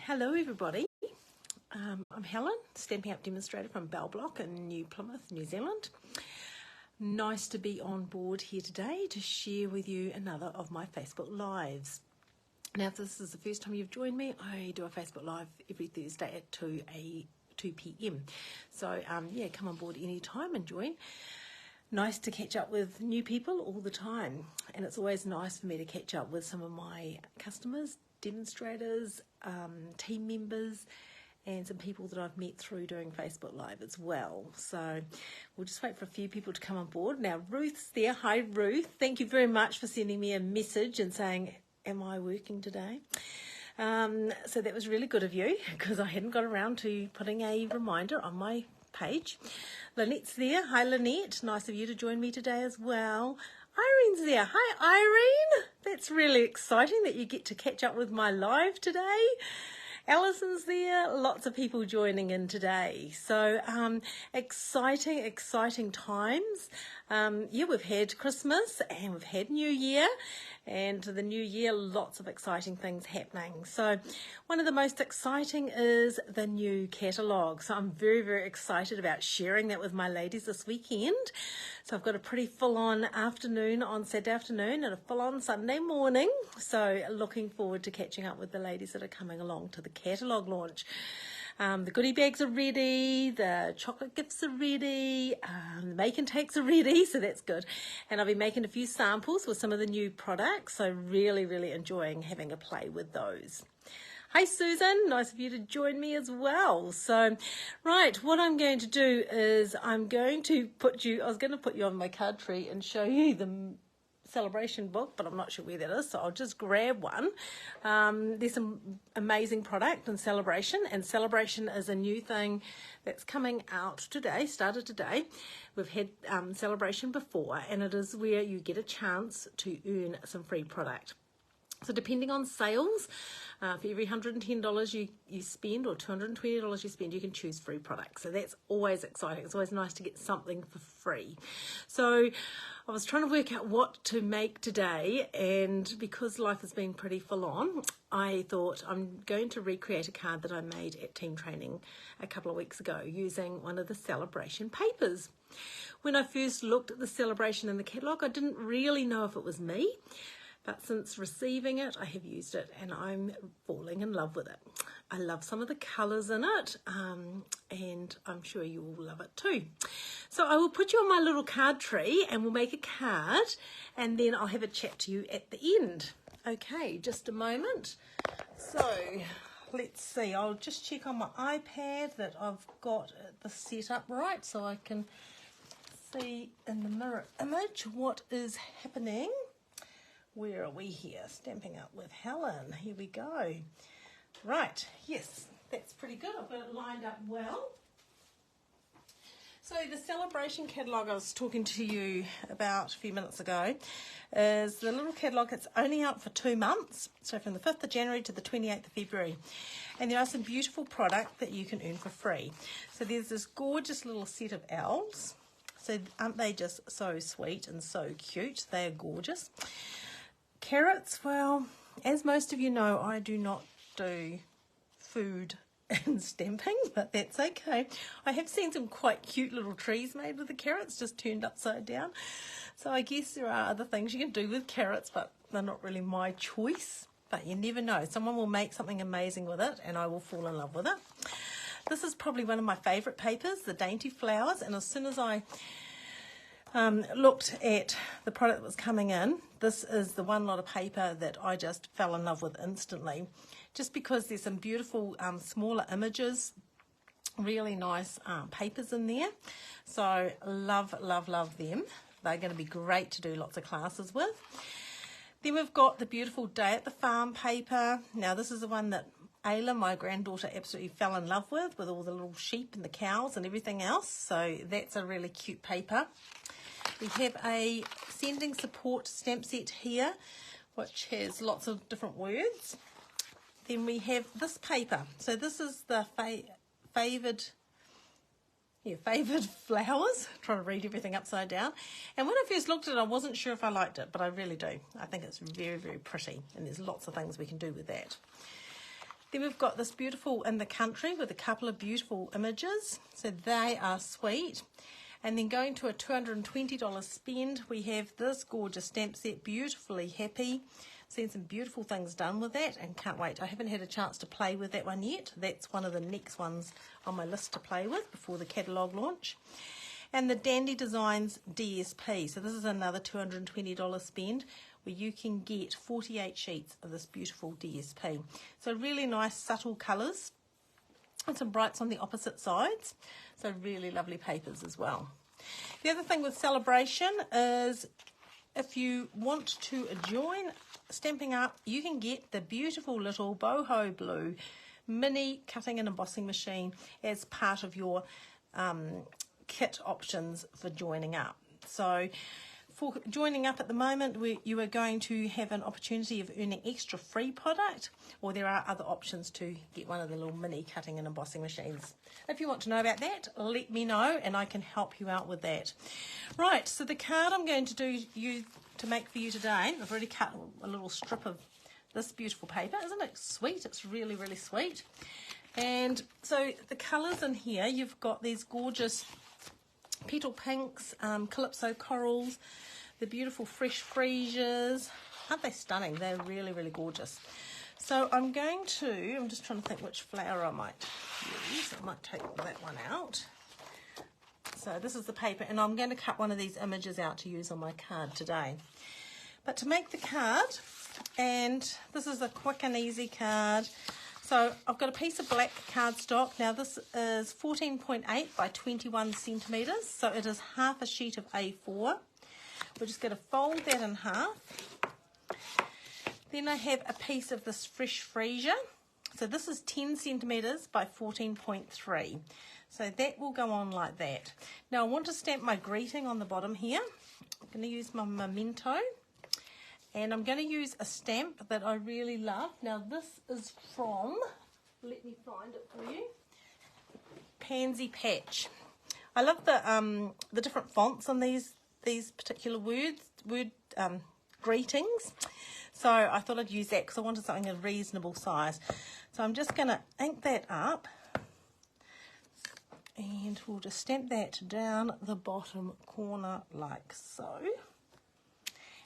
Hello everybody, I'm Helen, Stampin Up demonstrator from Bell Block in New Plymouth, New Zealand. Nice to be on board here today to share with you another of my Facebook Lives. Now if this is the first time you've joined me, I do a Facebook Live every Thursday at 2 p.m. So yeah, come on board anytime and join. Nice to catch up with new people all the time, and it's always nice for me to catch up with some of my customers, demonstrators, team members, and some people that I've met through doing Facebook Live as well. So we'll just wait for a few people to come on board. Now Ruth's there. Hi Ruth, thank you very much for sending me a message and saying, am I working today? So that was really good of you, because I hadn't got around to putting a reminder on my page. Lynette's there. Hi Lynette, nice of you to join me today as well. Irene's there. Hi Irene, that's really exciting that you get to catch up with my live today. Alison's there, lots of people joining in today. So exciting times. Yeah, we've had Christmas and we've had New Year, and the new year, lots of exciting things happening. So one of the most exciting is the new catalogue. So I'm very excited about sharing that with my ladies this weekend. So I've got a pretty full-on afternoon on Saturday afternoon and a full-on Sunday morning. So looking forward to catching up with the ladies that are coming along to the catalogue launch. The goodie bags are ready, the chocolate gifts are ready, the make and takes are ready, so that's good. And I'll be making a few samples with some of the new products, so really enjoying having a play with those. Hi Susan, nice of you to join me as well. So, right, what I'm going to do is I was going to put you on my card tree and show you the Saleabration book, but I'm not sure where that is, so I'll just grab one. There's some amazing product in Saleabration, and Saleabration is a new thing that's coming out today, started today. We've had Saleabration before, and it is where you get a chance to earn some free product. So depending on sales, for every $110 you spend or $220 you spend, you can choose free products. So that's always exciting. It's always nice to get something for free. So I was trying to work out what to make today, and because life has been pretty full on, I thought I'm going to recreate a card that I made at team training a couple of weeks ago using one of the Saleabration papers. When I first looked at the Saleabration in the catalogue, I didn't really know if it was me. But since receiving it, I have used it and I'm falling in love with it. I love some of the colours in it, and I'm sure you will love it too. So I will put you on my little card tree and we'll make a card, and then I'll have a chat to you at the end. Okay, just a moment. So let's see, I'll just check on my iPad that I've got the setup right so I can see in the mirror image what is happening. Where are we here? Stamping Up with Helen. Here we go. Right, yes, that's pretty good. I've got it lined up well. So the Saleabration Catalogue I was talking to you about a few minutes ago is the little catalogue. It's only out for 2 months, so from the 5th of January to the 28th of February. And there are some beautiful product that you can earn for free. So there's this gorgeous little set of owls. So aren't they just so sweet and so cute? They are gorgeous. Carrots, well, as most of you know, I do not do food and stamping, but that's okay. I have seen some quite cute little trees made with the carrots, just turned upside down. So I guess there are other things you can do with carrots, but they're not really my choice. But you never know. Someone will make something amazing with it, and I will fall in love with it. This is probably one of my favourite papers, the Dainty Flowers, and as soon as I looked at the product that was coming in, this is the one lot of paper that I just fell in love with instantly, just because there's some beautiful smaller images, really nice papers in there. So love them. They're going to be great to do lots of classes with. Then we've got the beautiful Day at the Farm paper. Now this is the one that Ayla, my granddaughter, absolutely fell in love with all the little sheep and the cows and everything else. So that's a really cute paper. We have a sending support stamp set here, which has lots of different words. Then we have this paper. So this is the Favoured Flowers. I'm trying to read everything upside down. And when I first looked at it, I wasn't sure if I liked it, but I really do. I think it's very pretty, and there's lots of things we can do with that. Then we've got this beautiful In the Country with a couple of beautiful images. So they are sweet. And then going to a $220 spend, we have this gorgeous stamp set, Beautifully Happy. Seen some beautiful things done with that and can't wait. I haven't had a chance to play with that one yet. That's one of the next ones on my list to play with before the catalogue launch. And the Dandy Designs DSP. So this is another $220 spend where you can get 48 sheets of this beautiful DSP. So really nice subtle colours and some brights on the opposite sides. So really lovely papers as well. The other thing with Saleabration is if you want to join Stampin' Up, you can get the beautiful little boho blue mini cutting and embossing machine as part of your kit options for joining up. So for joining up at the moment, you are going to have an opportunity of earning extra free product, or there are other options to get one of the little mini cutting and embossing machines. If you want to know about that, let me know and I can help you out with that. Right, so the card I'm going to make for you today, I've already cut a little strip of this beautiful paper. Isn't it sweet? It's really, really sweet. And so the colours in here, you've got these gorgeous petal pinks, calypso corals, the beautiful fresh freesias. Aren't they stunning? They're really, really gorgeous. So I'm just trying to think which flower I might use. I might take that one out. So this is the paper, and I'm going to cut one of these images out to use on my card today. But to make the card, and this is a quick and easy card. So I've got a piece of black cardstock. Now this is 14.8 by 21 centimetres, so it is half a sheet of A4. We're just going to fold that in half. Then I have a piece of this fresh freesia. So this is 10 centimetres by 14.3. So that will go on like that. Now I want to stamp my greeting on the bottom here. I'm going to use my memento. And I'm going to use a stamp that I really love. Now this is from, let me find it for you, Pansy Patch. I love the different fonts on these particular word greetings. So I thought I'd use that because I wanted something a reasonable size. So I'm just going to ink that up. And we'll just stamp that down the bottom corner like so.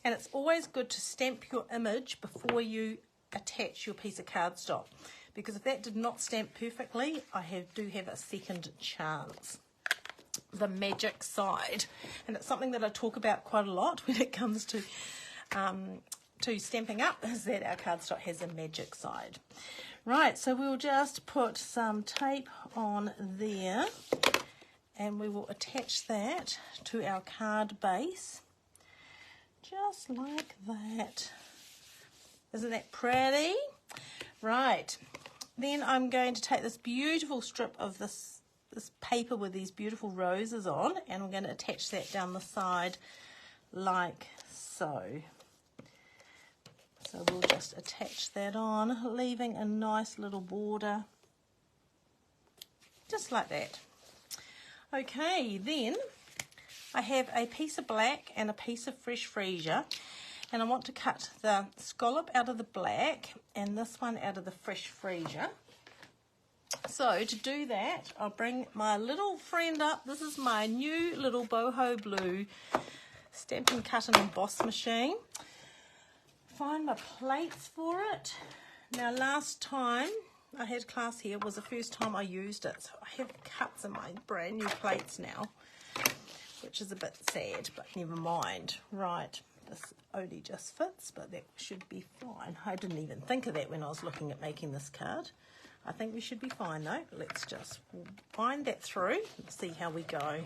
And it's always good to stamp your image before you attach your piece of cardstock, because if that did not stamp perfectly, I do have a second chance. The magic side, and it's something that I talk about quite a lot when it comes to Stampin' Up, is that our cardstock has a magic side. Right, so we'll just put some tape on there and we will attach that to our card base. Just like that. Isn't that pretty? Right. Then I'm going to take this beautiful strip of this paper with these beautiful roses on, and I'm going to attach that down the side like so. So we'll just attach that on, leaving a nice little border. Just like that. Okay, then I have a piece of black and a piece of fresh freesia, and I want to cut the scallop out of the black and this one out of the fresh freesia. So to do that, I'll bring my little friend up. This is my new little boho blue Stampin' Cut and Emboss machine. Find my plates for it. Now last time I had class here was the first time I used it, so I have cuts in my brand new plates now, which is a bit sad, but never mind. Right, this only just fits, but that should be fine. I didn't even think of that when I was looking at making this card. I think we should be fine though. Let's just wind that through and see how we go.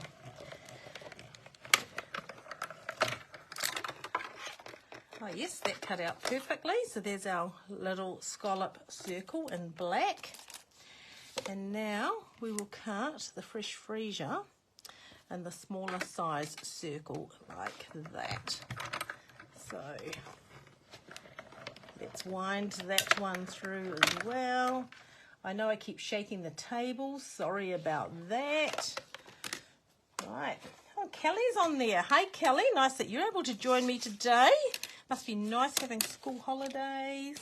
Oh yes, that cut out perfectly. So there's our little scallop circle in black. And now we will cut the fresh freesia and the smaller size circle like that. So let's wind that one through as well. I know I keep shaking the table, sorry about that. Right, oh, Kelly's on there. Hey Kelly, nice that you're able to join me today. Must be nice having school holidays.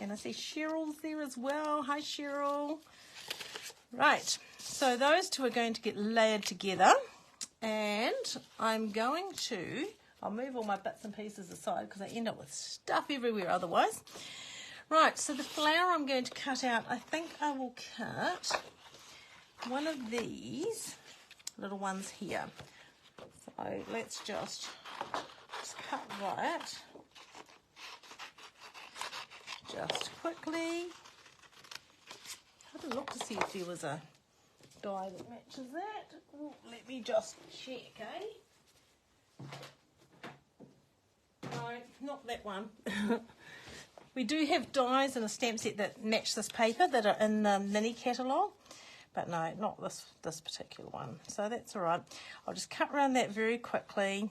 And I see Cheryl's there as well. Hi, Cheryl. Right, so those two are going to get layered together. And I'm going to, I'll move all my bits and pieces aside because I end up with stuff everywhere otherwise. Right, so the flower I'm going to cut out, I think I will cut one of these little ones here. So let's just cut that. Just quickly. Have a look to see if there was a die that matches that. Ooh, let me just check, eh? No, not that one. We do have dies in a stamp set that match this paper that are in the mini catalogue, but no, not this particular one. So that's all right. I'll just cut around that very quickly.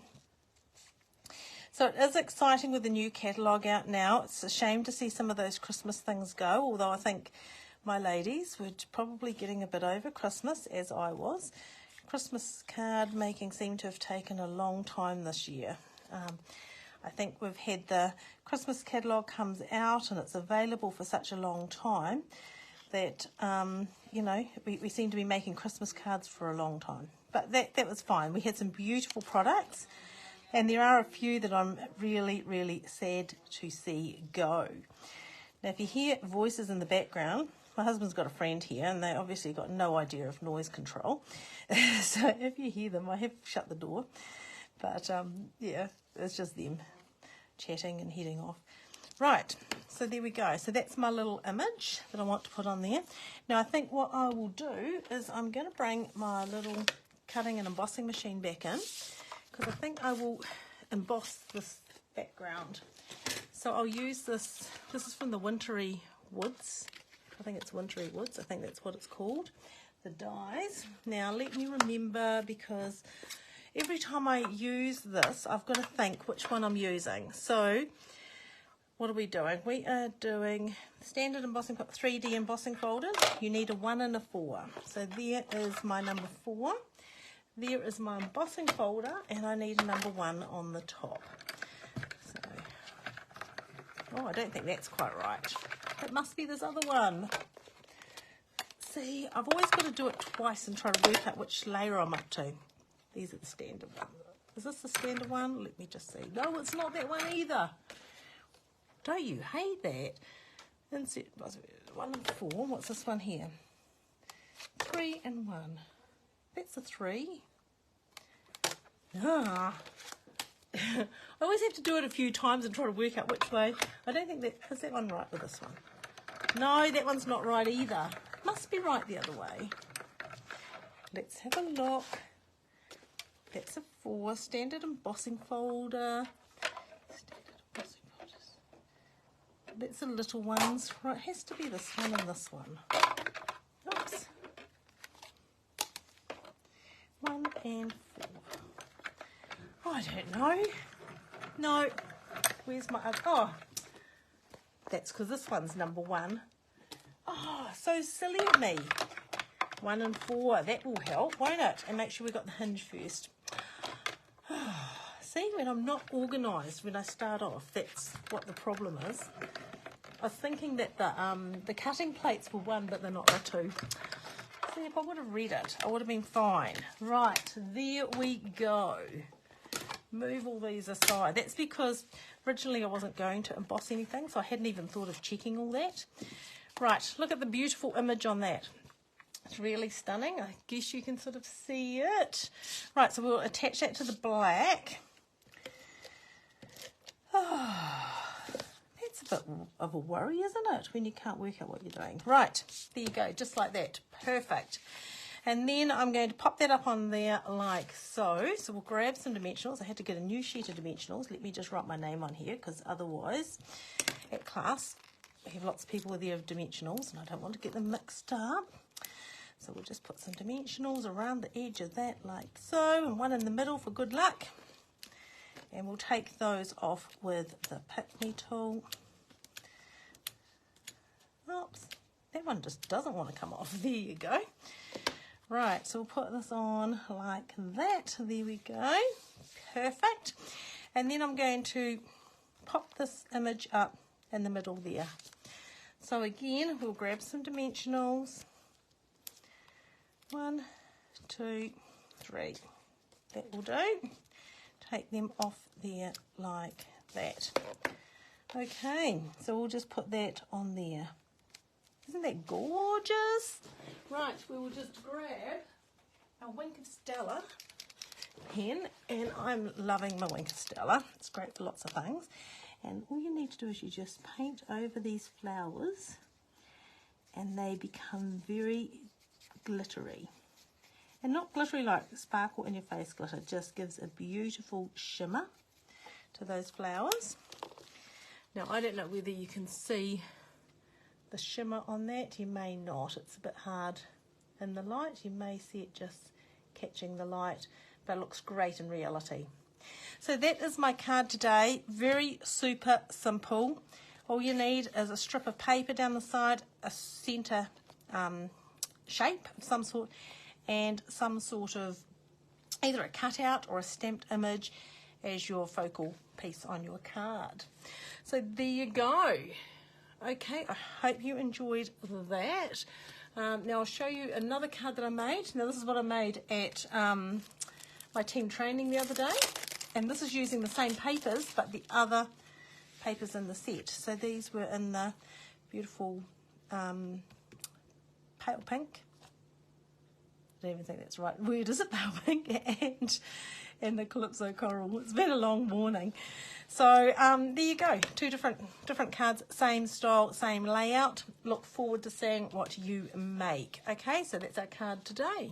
So it is exciting with the new catalogue out now. It's a shame to see some of those Christmas things go, although I think my ladies were probably getting a bit over Christmas, as I was. Christmas card making seemed to have taken a long time this year. I think we've had the Christmas catalogue comes out and it's available for such a long time that, you know, we seem to be making Christmas cards for a long time. But that was fine. We had some beautiful products and there are a few that I'm really, really sad to see go. Now, if you hear voices in the background, my husband's got a friend here and they obviously got no idea of noise control. So if you hear them, I have shut the door. But, yeah, it's just them chatting and heading off. Right, so there we go. So that's my little image that I want to put on there. Now, I think what I will do is I'm going to bring my little cutting and embossing machine back in because I think I will emboss this background. So I'll use this. This is from the Wintry Woods. I think it's Wintry Woods. I think that's what it's called. The dies. Now, let me remember because every time I use this, I've got to think which one I'm using. So, what are we doing? We are doing standard embossing, 3D embossing folder. You need a 1 and a 4. So there is my number 4. There is my embossing folder, and I need a number 1 on the top. So, oh, I don't think that's quite right. It must be this other one. See, I've always got to do it twice and try to work out which layer I'm up to. These are the standard ones. Is this the standard one? Let me just see. No, it's not that one either. Don't you hate that? Insert 1 and 4. What's this one here? 3 and 1. That's a 3. Ah. I always have to do it a few times and try to work out which way. I don't think that... Is that one right with this one? No, that one's not right either. Must be right the other way. Let's have a look. That's a 4. Standard embossing folder. Standard embossing folders. That's the little ones. Right, it has to be this one and this one. Oops. 1 and 4. Oh, I don't know. No. Where's my other? Oh, that's because this one's number 1. Oh, so silly of me. 1 and 4. That will help, won't it? And make sure we got the hinge first. See, when I'm not organised when I start off, that's what the problem is. I was thinking that the cutting plates were 1, but they're not, they're 2. See, if I would have read it, I would have been fine. Right, there we go. Move all these aside. That's because originally I wasn't going to emboss anything, so I hadn't even thought of checking all that. Right, look at the beautiful image on that. It's really stunning. I guess you can sort of see it. Right, so we'll attach that to the black. Oh, that's a bit of a worry, isn't it, when you can't work out what you're doing. Right, there you go, just like that. Perfect. And then I'm going to pop that up on there like so. So we'll grab some dimensionals. I had to get a new sheet of dimensionals. Let me just write my name on here because otherwise at class we have lots of people with their dimensionals and I don't want to get them mixed up. So we'll just put some dimensionals around the edge of that like so, and 1 in the middle for good luck. And we'll take those off with the pick-me tool. Oops, that one just doesn't want to come off. There you go. Right, so we'll put this on like that. There we go. Perfect. And then I'm going to pop this image up in the middle there. So again, we'll grab some dimensionals. 1, 2, 3. That will do. Take them off there like that. Okay, so we'll just put that on there. Isn't that gorgeous? Right, we will just grab our Wink of Stella pen, and I'm loving my Wink of Stella. It's great for lots of things. And all you need to do is you just paint over these flowers and they become very glittery. And not glittery like sparkle in your face glitter, it just gives a beautiful shimmer to those flowers. Now I don't know whether you can see the shimmer on that, you may not, it's a bit hard in the light, you may see it just catching the light, but it looks great in reality. So that is my card today, very super simple. All you need is a strip of paper down the side, a centre shape of some sort, and some sort of either a cutout or a stamped image as your focal piece on your card. So there you go. Okay, I hope you enjoyed that. Now I'll show you another card that I made. Now this is what I made at my team training the other day, and this is using the same papers but the other papers in the set. So these were in the beautiful pale pink. I don't even think that's the right word, is it? Pale pink and the Calypso coral. It's been a long morning. So there you go, two different cards, same style, same layout. Look forward to seeing what you make. Okay, so that's our card today.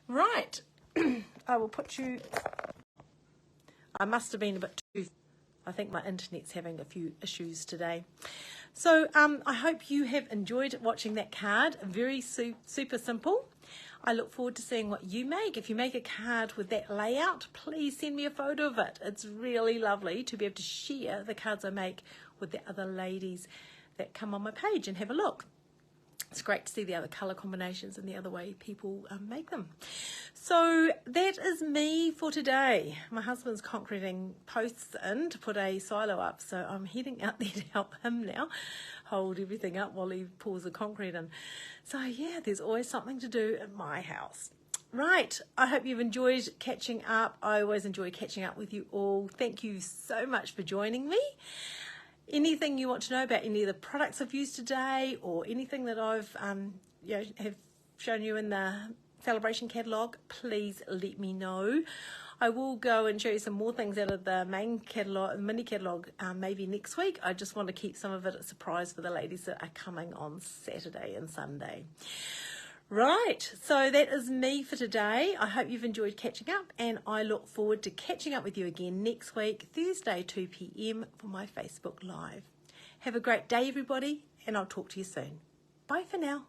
Right, I will put you, I must have been a bit too, I think my internet's having a few issues today. So I hope you have enjoyed watching that card, very super simple. I look forward to seeing what you make. If you make a card with that layout, please send me a photo of it. It's really lovely to be able to share the cards I make with the other ladies that come on my page and have a look. It's great to see the other colour combinations and the other way people make them. So that is me for today. My husband's concreting posts in to put a silo up, so I'm heading out there to help him now hold everything up while he pours the concrete in. So yeah, there's always something to do at my house. Right, I hope you've enjoyed catching up. I always enjoy catching up with you all. Thank you so much for joining me. Anything you want to know about any of the products I've used today, or anything that I've have shown you in the Saleabration Catalogue, please let me know. I will go and show you some more things out of the main catalogue, mini catalogue, maybe next week. I just want to keep some of it a surprise for the ladies that are coming on Saturday and Sunday. Right, so that is me for today. I hope you've enjoyed catching up, and I look forward to catching up with you again next week, Thursday 2 p.m. for my Facebook Live. Have a great day, everybody, and I'll talk to you soon. Bye for now.